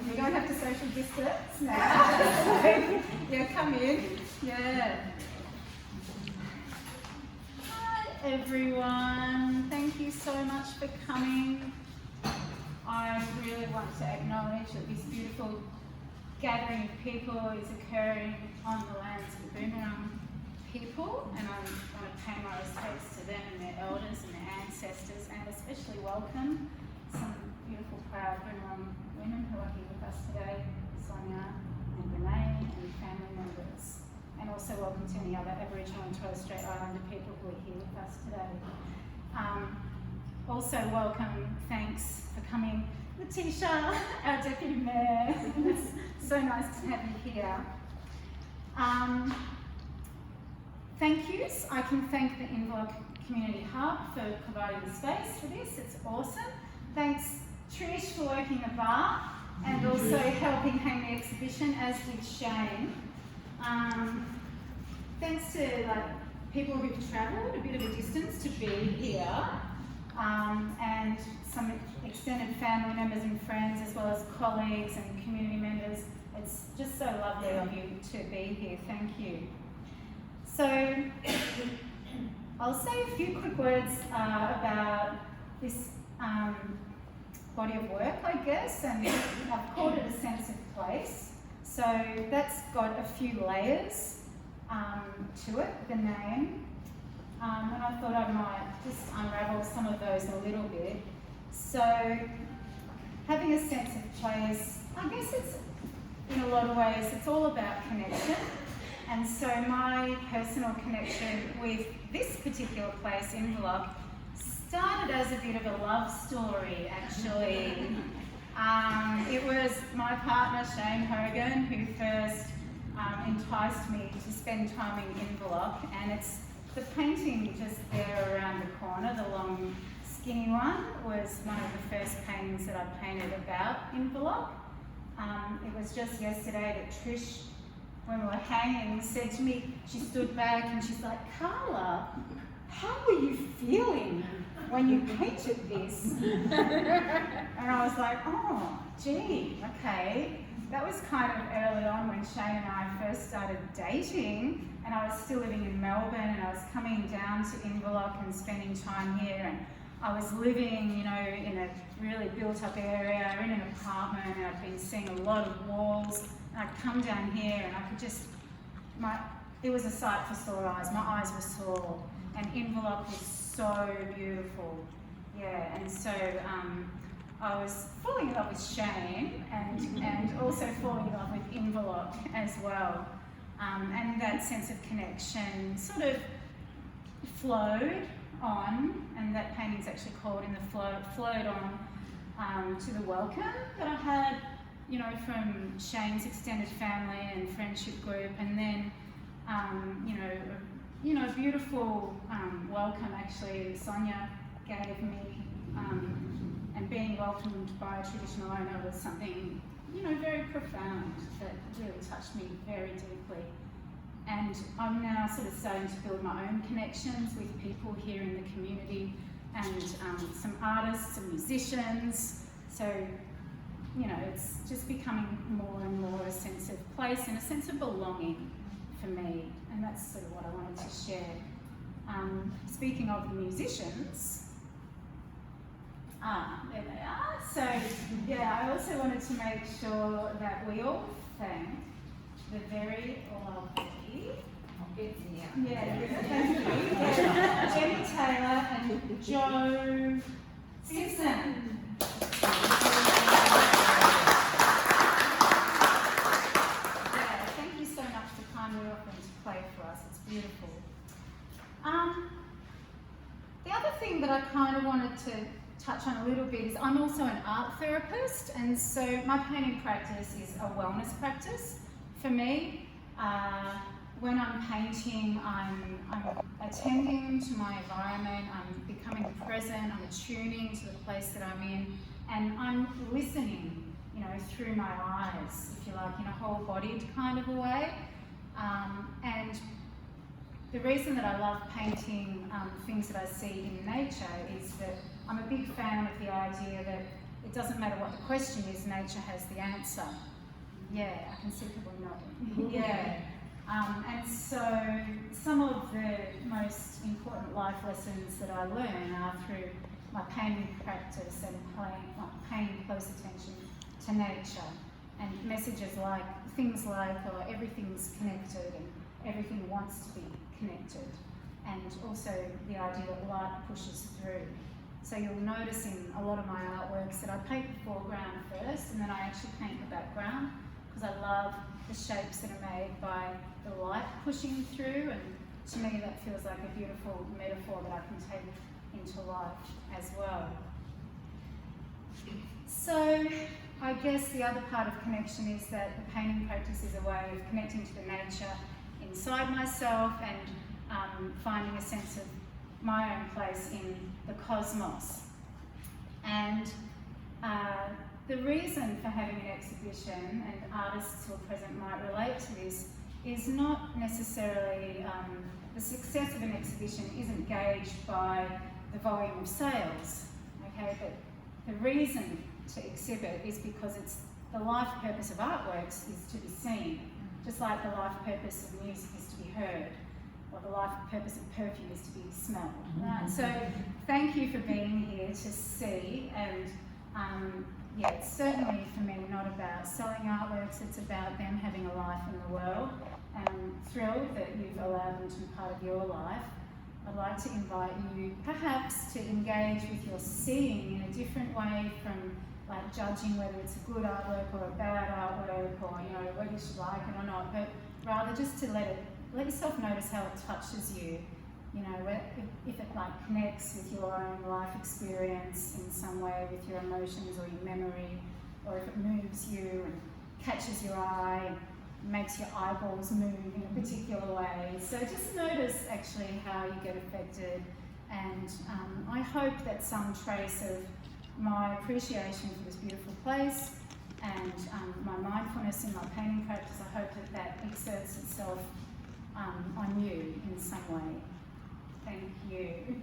we don't have to social distance now. So, yeah, come in. Yeah. Hi, everyone. Thank you so much for coming. I really want to acknowledge that this beautiful gathering of people is occurring on the lands of the Boon Wurrung people, and I want to pay my respects to them and their elders and their ancestors, and especially welcome some beautiful, proud Boon Wurrung women who are here with us today, Sonia and Renee and family members, and also welcome to any other Aboriginal and Torres Strait Islander people who are here with us today. Also welcome, thanks for coming, Letitia, our Deputy Mayor. It's so nice to have you here. Thank yous. I can thank the Inverloch Community Hub for providing the space for this. It's awesome. Thanks Trish for working the bar and also helping hang the exhibition, as did Shane. Thanks to people who've travelled a bit of a distance to be here, and some extended family members and friends, as well as colleagues and community members. It's just so lovely of you to be here. Thank you. So I'll say a few quick words about this body of work, I guess, and I've called it a sense of place. So that's got a few layers to it, the name, and I thought I might just unravel some of those a little bit. So having a sense of place, I guess it's, in a lot of ways, it's all about connection. And so my personal connection with this particular place, Inverloch, started as a bit of a love story, actually. It was my partner, Shane Hogan, who first enticed me to spend time in Inverloch, and it's the painting just there around the corner, the long, skinny one, was one of the first paintings that I painted about Inverloch. It was just yesterday that Trish, when we were hanging, said to me, she stood back and she's like, Carla, how were you feeling when you painted this? And I was like, oh, gee, okay. That was kind of early on when Shane and I first started dating, and I was still living in Melbourne, and I was coming down to Inverloch and spending time here, and I was living, in a really built-up area, in an apartment, and I'd been seeing a lot of walls. And I'd come down here, and I could just, it was a sight for sore eyes. My eyes were sore, and Inverloch was so beautiful. Yeah, and so I was falling in love with Shane, and also falling in love with Inverloch as well. And that sense of connection sort of flowed on, and that painting's actually called In the Flow, flowed on to the welcome that I had, from Shane's extended family and friendship group, and then, a beautiful welcome actually Sonia gave me, and being welcomed by a traditional owner was something, very profound that really touched me very deeply. And I'm now sort of starting to build my own connections with people here in the community, and some artists and musicians. So, it's just becoming more and more a sense of place and a sense of belonging for me. And that's sort of what I wanted to share. Speaking of the musicians, there they are. So, yeah, I also wanted to make sure that we all thank the very lovely, thank you, Jenny Taylor and Joe Simpson. Yeah, thank you so much for kindly offering to play for us. It's beautiful. The other thing that I kind of wanted to touch on a little bit is I'm also an art therapist, and so my painting practice is a wellness practice for me. When I'm painting, I'm attending to my environment, I'm becoming present, I'm attuning to the place that I'm in, and I'm listening, through my eyes, if you like, in a whole-bodied kind of a way. And the reason that I love painting things that I see in nature is that I'm a big fan of the idea that it doesn't matter what the question is, nature has the answer. Yeah, I can see people nodding. Yeah. And so some of the most important life lessons that I learn are through my painting practice and paying close attention to nature, and messages like, things like, oh, everything's connected and everything wants to be connected, and also the idea that light pushes through. So you'll notice in a lot of my artworks that I paint the foreground first and then I actually paint the background, because I love the shapes that are made by the light pushing through, and to me that feels like a beautiful metaphor that I can take into life as well. So I guess the other part of connection is that the painting practice is a way of connecting to the nature inside myself and finding a sense of my own place in the cosmos. And the reason for having an exhibition, and artists who are present might relate to this, is not necessarily, the success of an exhibition isn't gauged by the volume of sales, okay? But the reason to exhibit is because it's the life purpose of artworks is to be seen, just like the life purpose of music is to be heard, or the life purpose of perfume is to be smelled. Right? So thank you for being here to see, and yeah, it's certainly for me not about selling artworks, it's about them having a life in the world, and I'm thrilled that you've allowed them to be part of your life. I'd like to invite you perhaps to engage with your seeing in a different way from like judging whether it's a good artwork or a bad artwork, or whether you should like it or not, but rather just to let yourself notice how it touches you. If it like connects with your own life experience in some way, with your emotions or your memory, or if it moves you and catches your eye and makes your eyeballs move in a particular way. So just notice actually how you get affected, and I hope that some trace of my appreciation for this beautiful place and my mindfulness in my painting practice, I hope that exerts itself on you in some way. Thank you.